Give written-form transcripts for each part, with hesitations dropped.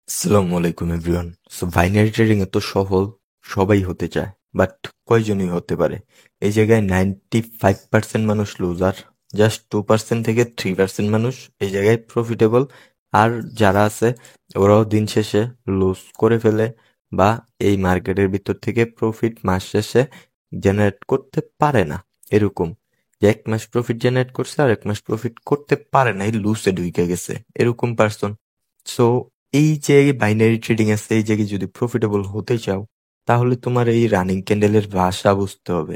আসসালামু আলাইকুম everyone. So binary trading এ তো সফল সবাই হতে চায়, বাট কয়জনই হতে পারে? এই জায়গায় 95% মানুষ লুজার, জাস্ট 2% থেকে 3% মানুষ এই জায়গায় প্রফিটেবল। আর যারা আছে ওরাও দিন শেষে লুজ করে ফেলে, বা এই মার্কেটের ভিতর থেকে প্রফিট মাস শেষে জেনারেট করতে পারে না। এরকম যে এক মাস প্রফিট জেনারেট করছে আর এক মাস প্রফিট করতে পারে না, এই লুসে ঢুকে গেছে এরকম পার্সন। সো এই যে বাইনারি ট্রেডিং আছে, এই জায়গায় যদি প্রফিটেবল হতে চাও, তাহলে তোমার এই রানিং ক্যান্ডেলের ভাষা বুঝতে হবে।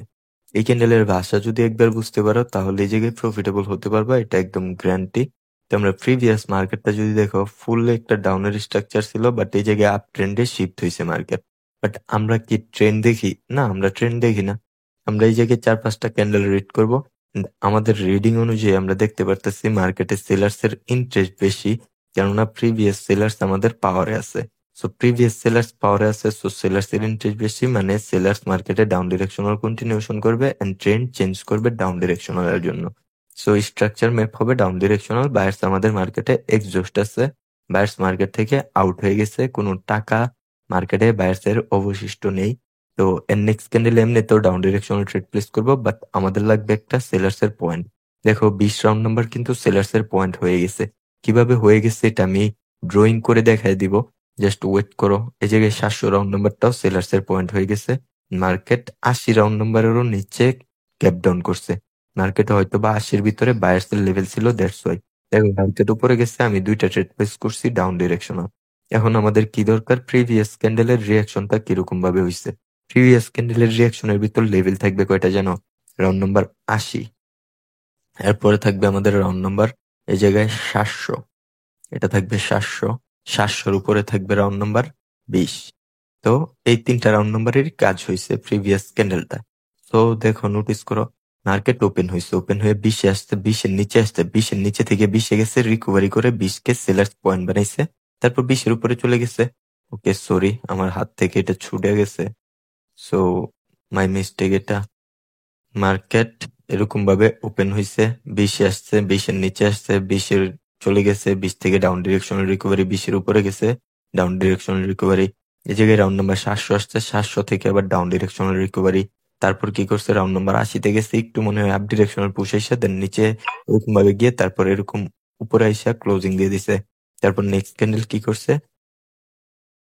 এই ক্যান্ডেলের ভাষা যদি একবার বুঝতে পারো, তাহলে এই জায়গায় প্রফিটেবল হতে পারবা, এটা একদম গ্যারান্টি। তোমরা প্রিভিয়াস মার্কেটটা যদি দেখো, ফুল একটা ডাউনের স্ট্রাকচার ছিল, বাট এই জায়গায় আপ ট্রেন্ডে শিফট হয়েছে মার্কেট। বাট আমরা কি ট্রেন্ড দেখি? না, আমরা ট্রেন্ড দেখি না। আমরা এই জায়গায় 4-5টা ক্যান্ডেল রিড করব। আমাদের রিডিং অনুযায়ী আমরা দেখতে পারতেছি মার্কেটে সেলার্স এর ইন্টারেস্ট বেশি, কেননা প্রিভিয়াস সেলার্স আমাদের পাওয়ারে আছে। সো প্রিভিয়াস সেলার্স পাওয়ারে আছে, সো সেলার্স এর ইন্টারেস্ট বেশি, মানে সেলার্স মার্কেটে ডাউন ডিরেকশনাল কন্টিনিউশন করবে এন্ড ট্রেন্ড চেঞ্জ করবে ডাউন ডিরেকশনাল এর জন্য। সো স্ট্রাকচার ম্যাপ হবে ডাউন ডিরেকশনাল। বায়ার্স আমাদের মার্কেটে এক্সজস্ট আছে, বায়ার্স মার্কেট থেকে আউট হয়ে গেছে, কোনো টাকা মার্কেটে বায়ার্স এর অবশিষ্ট নেই। তো এর নেক্সট ক্যান্ডেল এমনিতেও ডাউন ডিরেকশনাল ট্রেড প্লেস করবো, বাট আমাদের লাগবে একটা সেলার্স এর পয়েন্ট। দেখো 20 রাউন্ড নাম্বার কিন্তু সেলার্স এর পয়েন্ট হয়ে গেছে। কিভাবে হয়ে গেছে এটা আমি ড্রয়িং করে দেখাই দিব, জাস্ট ওয়েট করো। এই জায়গায় 700 রাউন্ড নাম্বারটাও সেলার্স এর পয়েন্ট হয়ে গেছে। মার্কেট 80 রাউন্ড নাম্বারেরও নিচে গ্যাপ ডাউন করছে। মার্কেটে হয়তো বা 80-র ভিতরে বায়ার্স এর লেভেল ছিল, দ্যাটস ওয়াই। দেখো মার্কেট উপরে গেছে, আমি 2টা ট্রেড প্লেস করছি ডাউন ডিরেকশনাল। এখন আমাদের কি দরকার? প্রিভিয়াস ক্যান্ডেলের রিয়াকশনটা কিরকম ভাবে হয়েছে। প্রিভিয়াস ক্যান্ডেলের রিয়াকশনের ভিতর লেভেল থাকবে কয়টা জানো? রাউন্ড নাম্বার 80, এরপরে থাকবে আমাদের রাউন্ড নাম্বার এই জায়গায় 700, এটা থাকবে 700, 700-র উপরে থাকবে রাউন্ড নাম্বার 20। তো এই 3টা রাউন্ড নাম্বারেরই কাজ হয়েছে প্রিভিয়াস ক্যান্ডেলটা। তো দেখো নোটিস করো, মার্কেট ওপেন হয়েছে, ওপেন হয়ে 20-এ আসছে, 20-এর নিচে আসছে, 20-এর নিচে থেকে 20-এ গেছে, রিকভারি করে 20-কে সেলার্স পয়েন্ট বানাইছে, তারপর 20-এর উপরে চলে গেছে। ওকে সরি, আমার হাত থেকে এটা ছুটে গেছে, সো মাই মিস্টেক এটা। মার্কেট এরকম ভাবে ওপেন হয়েছে, 20-এ আসছে, 20-এর নিচে আসছে, 20-এর চলে গেছে, 20 থেকে ডাউন ডিরেকশনাল রিকভারি, 20-এর উপরে গেছে, ডাউন ডিরেকশনাল রিকভারি। এই জায়গায় রাউন্ড নাম্বার 700 আসছে, 700 থেকে আবার ডাউন ডিরেকশনাল রিকভারি। তারপর কি করছে, রাউন্ড নাম্বার 80-তে গেছে, একটু মনে হয় আপ ডিরেকশনাল পুশ এসে দেন নিচে এরকম ভাবে গিয়ে তারপর এরকম উপরে আইসা ক্লোজিং দিয়ে দিছে। তারপর নেক্সট ক্যান্ডেল কি করছে,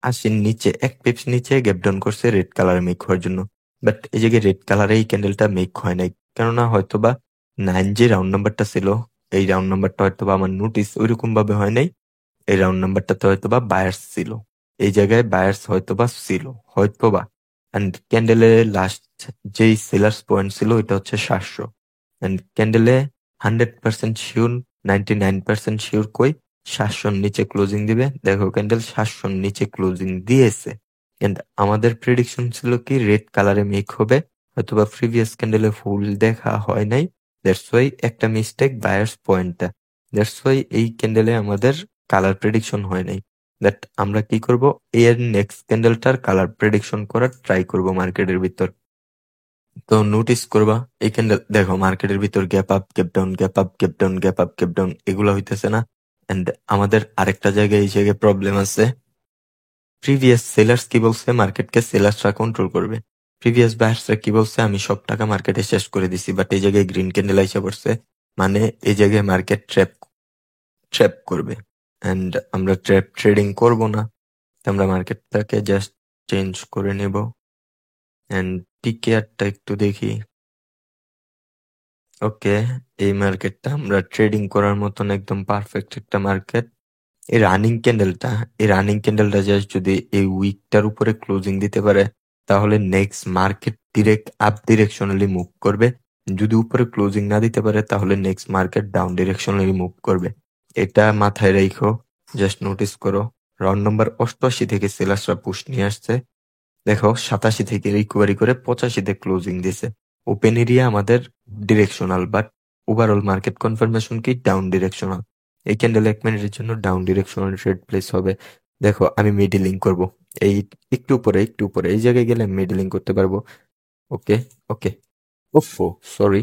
80-র নিচে 1 পিপস নিচে গ্যাপ ডাউন করছে রেড কালার মেক হওয়ার জন্য। বাট এই জায়গায় রেড কালারে এই ক্যান্ডেলটা মেক হয় নাই, কেননা হয়তোবা 9 যে রাউন্ড নাম্বারটা ছিল, এই রাউন্ড নাম্বারটা হয়তোবা আমার নোটিস ওইরকম ভাবে হয় নাই। এই রাউন্ড নাম্বারটাতে হয়তোবা বায়ার্স ছিল, এই জায়গায় বায়ার্স হয়তোবা ছিল, হয়তোবা। এন্ড ক্যান্ডেলের লাস্ট যেই সেলার্স পয়েন্ট ছিল এটা হচ্ছে 700। এন্ড ক্যান্ডেলে 100% শিওর, 99% শিওর কই 700-র নিচে ক্লোজিং দিবে। দেখো ক্যান্ডেল 700-র নিচে ক্লোজিং দিয়েছে। এন্ড আমাদের প্রেডিকশন ছিল কি রেড কালারে মেক হবে, হয়তোবা প্রিভিয়াস ক্যান্ডেলে ফুল দেখা হয় নাই, দ্যাটস ওয়াই একটা মিস্টেক বায়ার্স পয়েন্টটা, দ্যাটস ওয়াই এই ক্যান্ডেলে আমাদের কালার প্রেডিকশন হয় নাই। দ্যাট আমরা কি করব, এর নেক্সট ক্যান্ডেলটার কালার প্রেডিকশন করার ট্রাই করব মার্কেটের ভিতর। তো নোটিস করবা এই ক্যান্ডেল দেখো মার্কেটের ভিতর gap up gap down, gap up gap down, gap up gap down, এগুলো হইতেছে না। এন্ড আমাদের আরেকটা জায়গায় এই জায়গায় প্রবলেম আছে। প্রিভিয়াস সেলার্স কি বলছে, মার্কেটকে সেলার্সরা কন্ট্রোল করবে। প্রিভিয়াস বায়ার্সরা কি বলছে, আমি সব টাকা মার্কেটে শেষ করে দিছি, বাট এই জায়গায় গ্রিন ক্যান্ডেল আইসা পড়ছে, মানে এই জায়গায় মার্কেট ট্র্যাপ ট্র্যাপ করবে। এন্ড আমরা ট্র্যাপ ট্রেডিং করব না, আমরা মার্কেটটাকে জাস্ট চেঞ্জ করে নেব। এন্ড টিকেয়ারটা একটু দেখি। ওকে, এই মার্কেটটা আমরা ট্রেডিং করার মতন একদম পারফেক্ট একটা মার্কেট। এই রানিং ক্যান্ডেলটা জাস্ট যদি এই উইকটার উপরে ক্লোজিং দিতে পারে, তাহলে next market direct up directionally move করবে। যদি উপরে ক্লোজিং না দিতে পারে, তাহলে next market down directionally move করবে। এটা মাথায় রাখো, জাস্ট নোটিস করো। রাউন্ড নাম্বার 88 থেকে সেলার্সরা পুশ নিয়ে আসছে, দেখো 87 থেকে রিকভারি করে 85-তে ক্লোজিং দিছে। ওপেন এরিয়া আমাদের directional, but overall market confirmation কি ডাউন ডিরেকশনাল। এই ক্যান্ডেল 1 মিনিটের জন্য ডাউন ডিরেকশনাল ট্রেড প্লেস হবে। দেখো আমি মিডিলিং করব, এই একটু উপরে একটু উপরে এই জায়গায় গেলে মিডিলিং করতে পারবো। ওকে ওকে, ওফো সরি,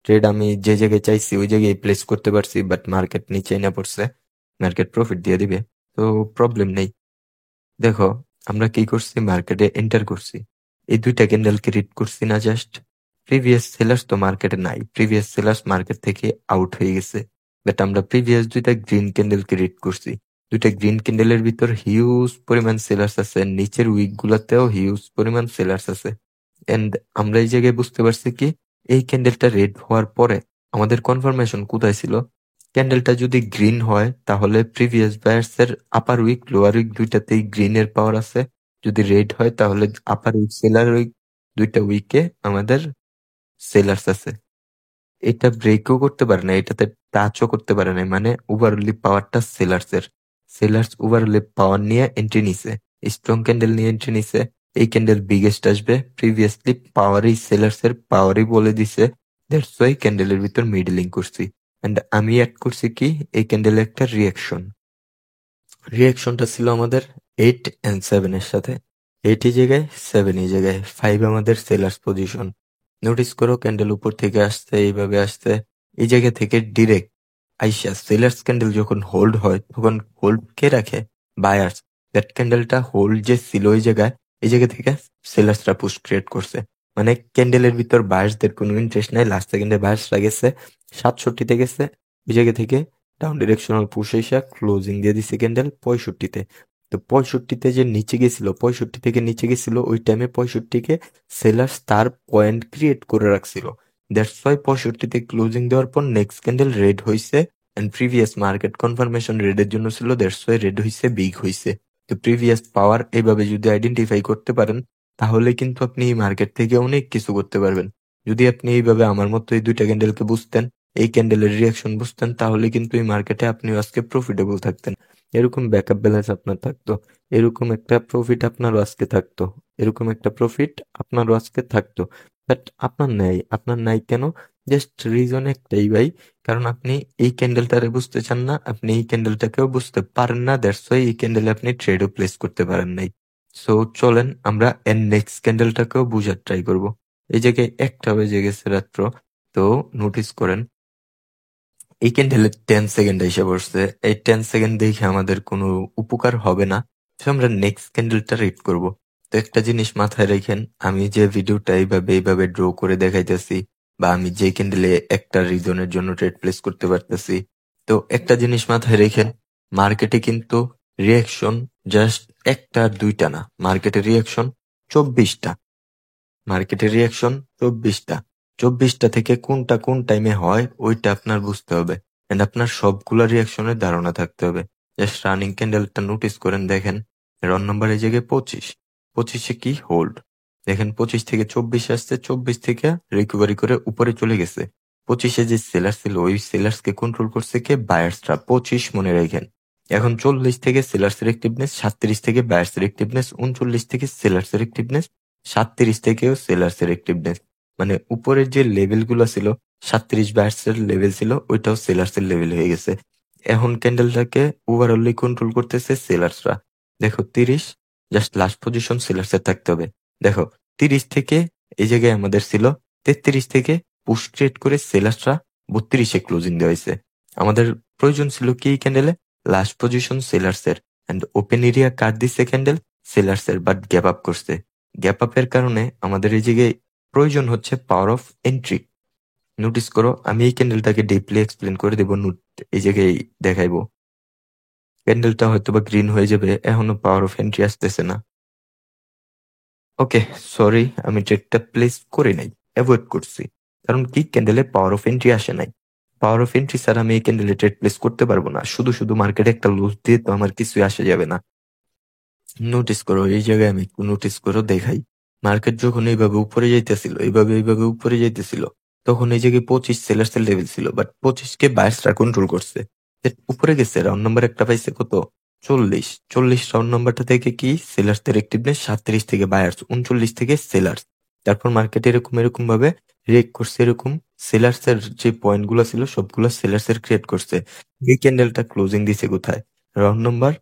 ট্রেড আমি যে জায়গায় চাইছি ওই জায়গায় প্লেস করতে পারছি, বাট মার্কেট নিচে না পড়ছে, মার্কেট প্রফিট দিয়ে দিবে, তো প্রবলেম নেই। দেখো আমরা কি করছি, মার্কেটে এন্টার করছি, এই দুইটা ক্যান্ডেলকে রিড করছি না জাস্ট। প্রিভিয়াস সেলার্স তো মার্কেটে নাই, প্রিভিয়াস সেলার্স মার্কেট থেকে আউট হয়ে গেছে, বাট আমরা প্রিভিয়াস দুইটা গ্রিন ক্যান্ডেলকে রিড করছি। দুইটা গ্রিন ক্যান্ডেলের ভিতর হিউজ পরিমাণ সেলার্স আছে, নিচের উইক গুলাতেও হিউজ পরিমাণ সেলার্স আছে। এন্ড আমরা এই জায়গায় বুঝতে পারছি কি, এই ক্যান্ডেলটা রেড হওয়ার পরে আমাদের কনফার্মেশন কোথায় ছিল, ক্যান্ডেলটা যদি গ্রিন হয় তাহলে প্রিভিয়াস বায়ার্স এর আপার উইক লোয়ার উইক দুইটাতেই গ্রিন এর পাওয়ার আছে, যদি রেড হয় তাহলে আপার উইক সেলার উইক দুইটা উইকে আমাদের সেলার্স আছে। এটা ব্রেকও করতে পারে না, এটাতে টাচও করতে পারে না, মানে ওভারঅলি পাওয়ারটা সেলার্স এর। সেলার্স ওভারঅলি পাওয়ার নিয়ে এন্ট্রি নিছে, স্ট্রং ক্যান্ডেল নিয়ে এন্ট্রি নিছে। এই ক্যান্ডেল বিগেস্ট আসবে, প্রিভিয়াসলি পাওয়ারই সেলার্স এর পাওয়ারই বলে দিছে, দ্যাটস ওয়াই ক্যান্ডেলের ভিতর মিডলিং করছি। এন্ড আমি অ্যাড করছি কি, এই ক্যান্ডেলে একটা রিয়াকশন, রিয়াকশনটা ছিল আমাদের 8 and 7 এর সাথে। 8 এই জায়গায়, 7 এই জায়গায়, 5 আমাদের সেলার্স পজিশন। নোটিস করো ক্যান্ডেল উপর থেকে আসছে, এইভাবে আসছে, এই জায়গা থেকে ডিরেক্ট আইসা সেলার্স ক্যান্ডেল যখন হোল্ড হয় তখন হোল্ড কে রাখে, বায়ার্স। দ্যাট ক্যান্ডেলটা হোল্ড যে ছিল ওই জায়গায়, এই জায়গা থেকে সেলার্সরা পুশ ক্রিয়েট করছে, মানে ক্যান্ডেলের ভিতর বায়ার্সদের কোনো ইন্টারেস্ট নাই। লাস্ট সেকেন্ডে বায়ার্সরা গেছে 67-তে গেছে, ওই জায়গা থেকে ডাউন ডিরেকশনাল পুশ এসে ক্লোজিং দিয়ে দিছে ক্যান্ডেল 65-তে। তো 65-তে যে নিচে গেছিল, 65 থেকে নিচে গেছিল, ওই টাইমে 65-কে সেলার্স তার পয়েন্ট ক্রিয়েট করে রাখছিল। দ্যাটস ওয়াই 65-তে ক্লোজিং দেওয়ার পর নেক্সট ক্যান্ডেল রেড হইছে, এন্ড প্রিভিয়াস মার্কেট কনফার্মেশন রেডের জন্য ছিল, দ্যাটস ওয়াই রেড হইছে, বিগ হইছে। তো প্রিভিয়াস পাওয়ার এইভাবে যদি আইডেন্টিফাই করতে পারেন তাহলে কিন্তু আপনি এই মার্কেট থেকে অনেক কিছু করতে পারবেন। যদি আপনি এইভাবে আমার মতো এই দুইটা ক্যান্ডেলকে বুঝতেন, এই ক্যান্ডেলের রিয়াকশন বুঝতেন, তাহলে কিন্তু এই মার্কেটে আপনিও আজকে প্রফিটেবল থাকতেন। এরকম ব্যাকআপ ব্যালেন্স আপনার থাকতো, এরকম একটা প্রফিট আপনারও আজকে থাকতো, এরকম একটা প্রফিট আপনারও আজকে থাকতো। বাট আপনার নাই, আপনার নাই কেন? জাস্ট রিজন একটাই ভাই, কারণ আপনি এই ক্যান্ডেলটারে বুঝতে চান না, আপনি এই ক্যান্ডেলটাকেও বুঝতে পারেন না, দ্যাটস ওয়াই এই ক্যান্ডেলে আপনি ট্রেডও প্লেস করতে পারেন নাই। সো চলেন আমরা এর নেক্সট ক্যান্ডেলটাকেও বুঝার ট্রাই করব। এই জায়গায় 1টা বেজে গেছে রাত্র। তো নোটিস করেন এই ক্যান্ডেলে 10 সেকেন্ড এসে পড়ছে, এই 10 সেকেন্ড দেখে আমাদের কোনো উপকার হবে না, তো আমরা নেক্সট ক্যান্ডেলটা রিড করব। তো একটা জিনিস মাথায় রেখেন, আমি যে ভিডিওটা এইভাবে ড্র করে দেখাইতেছি, বা আমি যে ক্যান্ডেলে একটা রিজনের জন্য ট্রেড প্লেস করতে পারতেছি, তো একটা জিনিস মাথায় রেখেন, মার্কেটে কিন্তু রিয়াকশন জাস্ট একটা আর দুইটা না, মার্কেটে রিয়াকশন 24টা, মার্কেটের রিয়াকশন 24টা। 24টা থেকে কোনটা কোন টাইমে হয় ওইটা আপনার বুঝতে হবে, এন্ড আপনার সবগুলা রিয়াকশনের ধারণা থাকতে হবে। জাস্ট রানিং ক্যান্ডেলটা নোটিস করেন, দেখেন রন নাম্বার এই জায়গায় 25, 25-এ কি হোল্ড, দেখেন 25 থেকে 24 আসছে, 24 থেকে রিকভারি করে উপরে চলে গেছে। 25-এ যে সেলার ছিল ওই সেলার্স কে কন্ট্রোল করছে কে, বায়ার্সরা। 25 মনে রাখেন। এখন 40 থেকে সেলার্স এর অ্যাক্টিভনেস, 37 থেকে বায়ার্স এর অ্যাক্টিভনেস, 39 থেকে সেলার্স এর অ্যাক্টিভনেস, 37 থেকেও সেলার্স এর অ্যাক্টিভনেস। মানে উপরের যে লেভেল গুলো ছিল, 37 বায়ার্স এর লেভেল ছিল, ওইটাও সেলার্স এর লেভেল হয়ে গেছে। এখন ক্যান্ডেলটাকে ওভারঅলি কন্ট্রোল করতেছে সেলার্সরা। দেখো 30, জাস্ট লাস্ট পজিশন সেলার্স এর থাকতে হবে। দেখো 30 থেকে এই জায়গায় আমাদের ছিল 33 থেকে পুশ ক্রিয়েট করে সেলার্সরা 32-এ ক্লোজিং দেওয়া হয়েছে। আমাদের প্রয়োজন ছিল কি এই ক্যান্ডেলে, লাস্ট পজিশন সেলার্স এর, এন্ড ওপেন এরিয়া কাট দিছে ক্যান্ডেল সেলার্স এর, বাট গ্যাপ আপ করছে। গ্যাপ আপের কারণে আমাদের এই জায়গায় প্রয়োজন হচ্ছে পাওয়ার অফ এন্ট্রি। নোটিস করো আমি এই ক্যান্ডেলটাকে ডিপলি এক্সপ্লেন করে দেবো, এই জায়গায় দেখাইবো। ক্যান্ডেলটা হয়তো বা গ্রিন হয়ে যাবে, এখনো পাওয়ার অফ এন্ট্রি আসতেছে না। ওকে, সরি, আমি ট্রেডটা প্লেস করে নাই, অ্যাভয়েড করছি, কারণ কি ক্যান্ডেলে পাওয়ার অফ এন্ট্রি আসে নাই। পাওয়ার অফ এন্ট্রি ছাড়া আমি এই ক্যান্ডেলে ট্রেড প্লেস করতে পারবো না, শুধু শুধু মার্কেটে একটা লুজ দিয়ে তো আমার কিছুই আসা যাবে না। নোটিস করো এই জায়গায় আমি একটু নোটিস করো দেখাই, মার্কেট যখন এইভাবে উপরে যাইতেছিল, এইভাবে উপরে যাইতেছিল, তখন এই জায়গায় 25 সেলার্স এর লেভেল ছিল, বাট 25-কে বায়ার্সরা কন্ট্রোল করছে। উপরে গেছে, রাউন্ড নাম্বার একটা পাইছে কত, 40, 40 রাউন্ড নাম্বারটা থেকে কি সেলার্সদের অ্যাক্টিভনেস 37 থেকে বায়ার্স, 39 থেকে সেলার্স। তারপর মার্কেট এরকম ভাবে রিয়েক্ট করছে, এরকম সেলার্স এর যে পয়েন্ট গুলো ছিল সবগুলো সেলার্স এর ক্রিয়েট করছে। এই ক্যান্ডেলটা ক্লোজিং দিছে কোথায়, রাউন্ড নাম্বার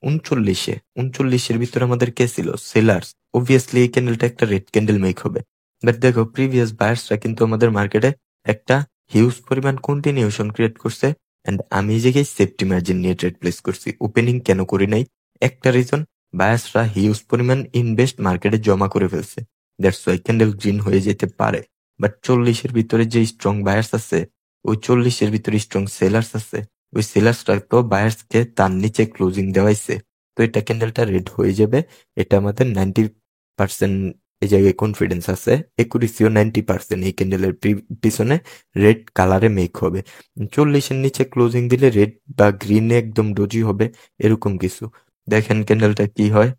39-এ। 39-এর ভিতরে আমাদের কে ছিল, সেলার্স। অবভিয়াসলি এই ক্যান্ডেলটা একটা রেড ক্যান্ডেল মেক হবে, বাট দেখো প্রিভিয়াস বায়ার্সরা কিন্তু আমাদের মার্কেটে একটা হিউজ পরিমাণ কন্টিনিউশন ক্রিয়েট করছে, এন্ড আমি এই জায়গায় সেফটি মার্জিন নিয়ে ট্রেড প্লেস করছি। ওপেনিং কেন করি নাই, একটা রিজন, বায়ার্সরা হিউজ পরিমাণ ইনভেস্ট মার্কেটে জমা করে ফেলছে, দ্যাটস ওয়াই ক্যান্ডেল গ্রিন হয়ে যেতে পারে। বাট 40-এর ভিতরে যে স্ট্রং বায়ার্স আছে, ওই 40-এর ভিতরে স্ট্রং সেলার্স আছে, ওই সেলার্সরা তো বায়ার্সকে তার নিচে ক্লোজিং দেওয়াইছে, তো এটা ক্যান্ডেলটা রেড হয়ে যাবে। এটা আমাদের 90% এই জায়গায় কনফিডেন্স আছে, একুরেসিও 90% এই ক্যান্ডেলের পিছনে রেড কালারে মেক হবে। 40-এর নিচে ক্লোজিং দিলে রেড বা গ্রিনে একদম ডোজি হবে, এরকম কিছু। দেখেন ক্যান্ডেলটা কি হয়,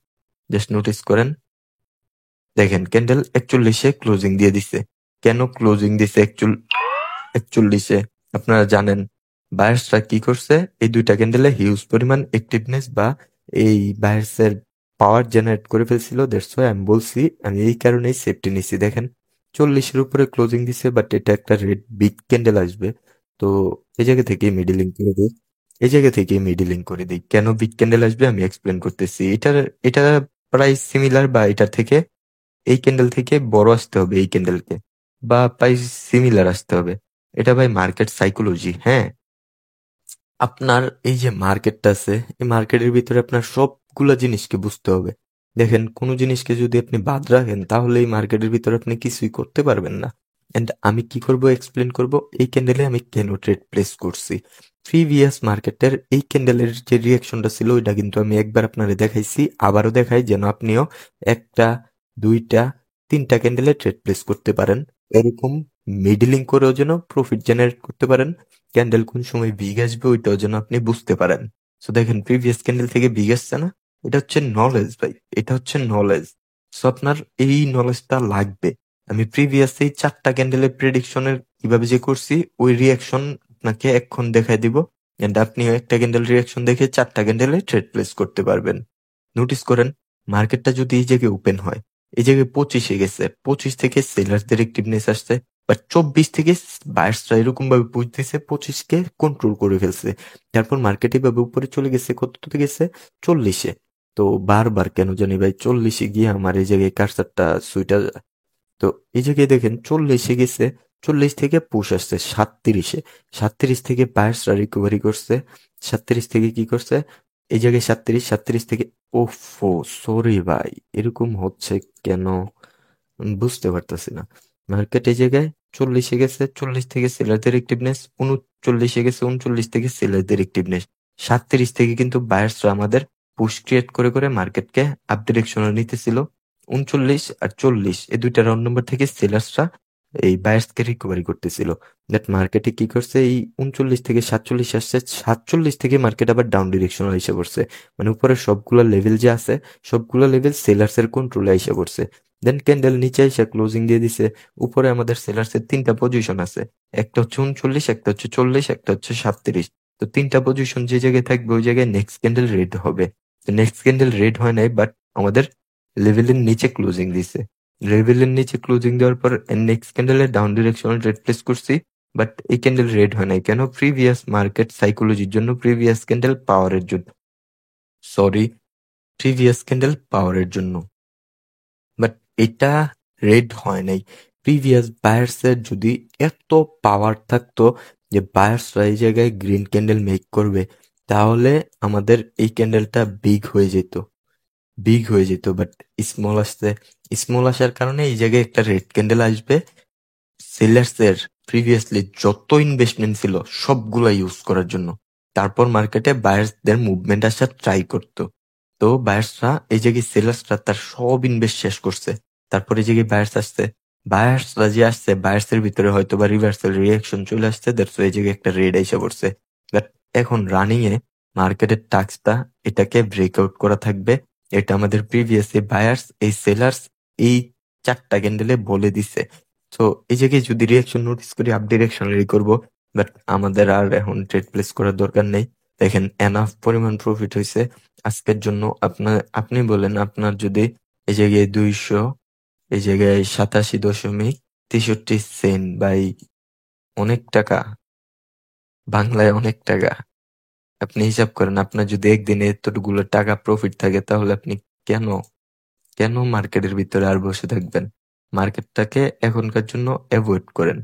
জাস্ট নোটিস করেন। দেখেন ক্যান্ডেল 41-এ ক্লোজিং দিয়ে দিছে। কেন ক্লোজিং দিছে 41-এ? আপনারা জানেন বায়ার্সরা কি করছে, এই দুইটা ক্যান্ডেলে হিউজ পরিমাণ অ্যাক্টিভনেস বা এই বায়ার্সের পাওয়ার জেনারেট করে ফেলছিল, দ্যাটস ওয়াই আমি বলছি আমি এই কারণেই সেফটি নিছি। দেখেন 40-এর উপরে ক্লোজিং দিছে, বাট এটা একটা রেড বিগ ক্যান্ডেল আসবে। তো এই জায়গা থেকে মিডিলিং করে দিই, এই জায়গা থেকে মিডিলিং করে দিই। কেন বিগ ক্যান্ডেল আসবে আমি এক্সপ্লেন করতেছি। এটা প্রায় সিমিলার বা এটা থেকে এই ক্যান্ডেল থেকে বড় আসতে হবে এই ক্যান্ডেলকে, বা প্রায় সিমিলার আসতে হবে। এটা ভাই মার্কেট সাইকোলজি। হ্যাঁ, আপনার এই যে মার্কেটটা আছে, এই মার্কেটের ভিতরে আপনার সবগুলা জিনিসকে বুঝতে হবে। দেখেন কোনো জিনিসকে যদি আপনি বাদ রাখেন তাহলে এই মার্কেটের ভিতরে আপনি কিছুই করতে পারবেন না। এন্ড আমি কি করব এক্সপ্লেন করব, এই ক্যান্ডেলে আমি কেন ট্রেড প্লেস করছি। প্রিভিয়াস মার্কেটের এই ক্যান্ডেলের যে রিয়াকশনটা ছিল ওইটা কিন্তু আমি একবার আপনারে দেখাইছি, আবারও দেখাই যেন আপনিও একটা, দুইটা, তিনটা ক্যান্ডেলে ট্রেড প্লেস করতে পারেন। এরকম মিডলিং করেও যেন প্রফিট জেনারেট করতে পারেন। ক্যান্ডেল কোন সময় বিগ আসবে ওইটাও যেন আপনি বুঝতে পারেন। সো দেখেন প্রিভিয়াস ক্যান্ডেল থেকে বিগ আসছে না, এটা হচ্ছে নলেজ ভাই, এটা হচ্ছে নলেজ। সো আপনার এই নলেজটা লাগবে। আমি প্রিভিয়াস এই 4টা ক্যান্ডেলের প্রেডিকশনের কিভাবে যে করছি ওই রিয়াকশন আপনাকে এখন দেখাই দিব, এন্ড আপনিও একটা ক্যান্ডেল রিয়াকশন দেখে 4টা ক্যান্ডেলে ট্রেড প্লেস করতে পারবেন। নোটিস করেন মার্কেটটা যদি এই জায়গায় ওপেন হয়, এই জায়গায় 25-এ গেছে, 25 থেকে সেলারদের অ্যাক্টিভনেস আসছে, বাট 24 থেকে বায়ার্সরা এরকম ভাবে পুশ দিছে, 25-কে কন্ট্রোল করে ফেলছে। তারপর মার্কেট এভাবে উপরে চলে গেছে, কততে গেছে, 40-এ। তো বারবার কেন জানি ভাই 40-এ গিয়ে আমার এই জায়গায় কারসারটা সুইটা, তো এই জায়গায় দেখেন 40-এ গেছে, 40 থেকে পুশ আসছে 37-এ, 37 থেকে বায়ার্সরা রিকভারি করছে, 37 থেকে কি করছে, এই জায়গায় 37 থেকে, ওফো সরি ভাই এরকম হচ্ছে কেন বুঝতে পারতেছি না। মার্কেট এই জায়গায় 40-এ গেছে, 40 থেকে সেলারদের অ্যাক্টিভনেস, 39-এ গেছে, 39 থেকে সেলারদের অ্যাক্টিভনেস, 37 থেকে কিন্তু বায়ার্সরা আমাদের পুশ ক্রিয়েট করে করে মার্কেটকে আপ ডিরেকশনে নিতেছিল। 39 আর 40 এই দুইটা রাউন্ড নম্বর থেকে সেলার্সরা এই বায়ার্সকে রিকভারি করতেছিল। দ্যাট মার্কেটে কি করছে, এই 39 থেকে 47 আসছে, 47 থেকে মার্কেট আবার ডাউন ডিরেকশনে এসে পড়ছে। মানে উপরে সবগুলা লেভেল যে আছে সবগুলা লেভেল সেলার্সের কন্ট্রোলে এসে পড়ছে। দেন ক্যান্ডেল নিচে এসে ক্লোজিং দিয়ে দিছে। উপরে আমাদের সেলার্সের 3টা পজিশন আছে, একটা হচ্ছে 39, একটা হচ্ছে 40, একটা হচ্ছে 37। তো 3টা পজিশন যে জায়গায় থাকবে ওই জায়গায় নেক্সট ক্যান্ডেল রেড হবে। তো নেক্সট ক্যান্ডেল রেড হয় নাই, বাট আমাদের লেভেলের নিচে ক্লোজিং দিছে। লেভেলের নিচে ক্লোজিং দেওয়ার পর নেক্সট ক্যান্ডেলে ডাউন ডিরেকশনাল রেড প্লেস করছি, বাট এই ক্যান্ডেল রেড হয় নাই কেন, প্রিভিয়াস মার্কেট সাইকোলজির জন্য, প্রিভিয়াস ক্যান্ডেল পাওয়ারের জন্য, সরি, প্রিভিয়াস ক্যান্ডেল পাওয়ারের জন্য। বাট এটা রেড হয় নাই। প্রিভিয়াস বায়ার্সের যদি এত পাওয়ার থাকতো যে বায়ার্সরা এই জায়গায় গ্রিন ক্যান্ডেল মেক করবে, তাহলে আমাদের এই ক্যান্ডেলটা বিগ হয়ে যেত, বিগ হয়ে যেত। বাট স্মল আসছে, স্মল আসার কারণে এই জায়গায় একটা রেড ক্যান্ডেল আসবে। সেলার্সের প্রিভিয়াসলি যত ইনভেস্টমেন্ট ছিল সবগুলা ইউজ করার জন্য, তারপর মার্কেটে বায়ার্সদের মুভমেন্ট আসার ট্রাই করতো। তো বায়ার্সরা এই জায়গায় সেলার্সরা তার সব ইনভেস্ট শেষ করছে, তারপর এই জায়গায় বায়ার্স আসছে, বায়ার্সরা যে আসছে বায়ার্সের ভিতরে হয়তো বা রিভার্সাল রিয়াকশন চলে আসছে, দ্যাটস এই জায়গায় একটা রেড এসে পড়ছে। বাট এখন রানিং এ মার্কেটের টাস্কটা এটাকে ব্রেকআউট করা থাকবে। এটা আমাদের প্রিভিয়াস বায়ার্স এই সেলার্স এই 4টা ক্যান্ডেলে বলে দিছে। তো এই জায়গায় যদি রিয়াকশন নোটিস করি আপ ডিরেকশনারি করবো, বাট আমাদের আর এখন ট্রেড প্লেস করার দরকার নেই। দেখেন এনাফ পরিমাণ প্রফিট হয়েছে আজকের জন্য। আপনি বলেন আপনার যদি এই জায়গায় 200, এই জায়গায় 87.63 বাই অনেক টাকা, বাংলায় অনেক টাকা। আপনি হিসাব করেন আপনার যদি একদিনে এতগুলো টাকা প্রফিট থাকে তাহলে আপনি কেন কেন মার্কেটের ভিতরে আর বসে থাকবেন? মার্কেটটাকে এখনকার জন্য অ্যাভয়েড করেন।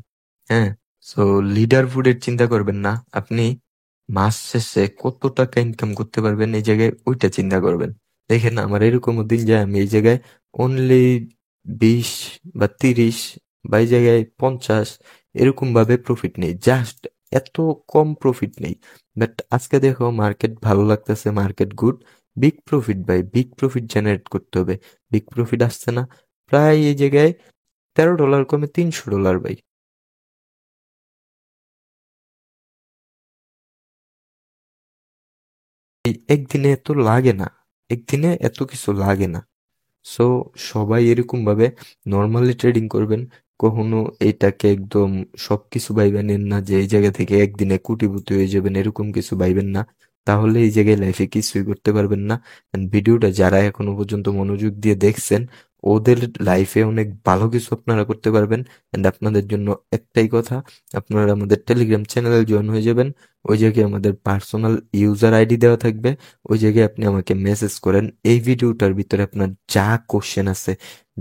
হ্যাঁ, সো লিডার ফুডের চিন্তা করবেন না, আপনি মাস শেষে কত টাকা ইনকাম করতে পারবেন এই জায়গায় ওইটা চিন্তা করবেন। দেখেন আমার এরকমও দিন যায় আমি এই জায়গায় অনলি 20 বা 30 বা এই জায়গায় 50 এরকম ভাবে প্রফিট নেই, জাস্ট এত কম প্রফিট নেই। বাট আজকে দেখো মার্কেট ভালো লাগতেছে, মার্কেট গুড, বিগ প্রফিট ভাই, বিগ প্রফিট জেনারেট করতে হবে। বিগ প্রফিট আসছে না, প্রায় এই জায়গায় $13 কমে $300 ভাই। এই একদিনে এত লাগে না, একদিনে এত কিছু লাগে না। সো সবাই এরকম ভাবে নর্মালি ট্রেডিং করবেন। কখনো এটাকে একদম সবকিছু ভাইবেন না যে এই জায়গা থেকে একদিনে কোটিপতি হয়ে যাবেন, এরকম কিছু ভাইবেন না, তাহলে এই জায়গায় লাইফে কিছুই করতে পারবেন না। ভিডিওটা যারা এখনো পর্যন্ত মনোযোগ দিয়ে দেখছেন, ওদের লাইফে অনেক ভালো কিছু আপনারা করতে পারবেন। এন্ড আপনাদের জন্য একটাই কথা, আপনারা আমাদের টেলিগ্রাম চ্যানেলে জয়েন হয়ে যাবেন। ওই জায়গায় আমাদের পার্সোনাল ইউজার আইডি দেওয়া থাকবে, ওই জায়গায় আপনি আমাকে মেসেজ করেন। এই ভিডিওটার ভিতরে আপনার যা কোশ্চেন আছে,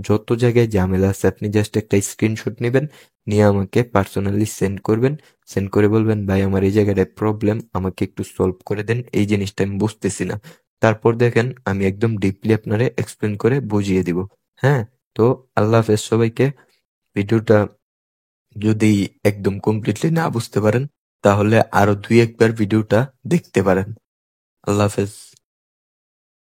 যত জায়গায় ঝামেলা আছে, আপনি জাস্ট একটা স্ক্রিনশট নেবেন, নিয়ে আমাকে পার্সোনালি সেন্ড করবেন। সেন্ড করে বলবেন ভাই আমার এই জায়গাটায় প্রবলেম, আমাকে একটু সলভ করে দেন, এই জিনিসটা আমি বুঝতেছি না। তারপর দেখেন আমি একদম ডিপলি আপনারে এক্সপ্লেন করে বুঝিয়ে দিব। হ্যাঁ, তো আল্লাহ হাফেজ সবাইকে। ভিডিওটা যদি একদম কমপ্লিটলি না বুঝতে পারেন, তাহলে আরো দুই একবার ভিডিওটা দেখতে পারেন। আল্লাহ হাফেজ।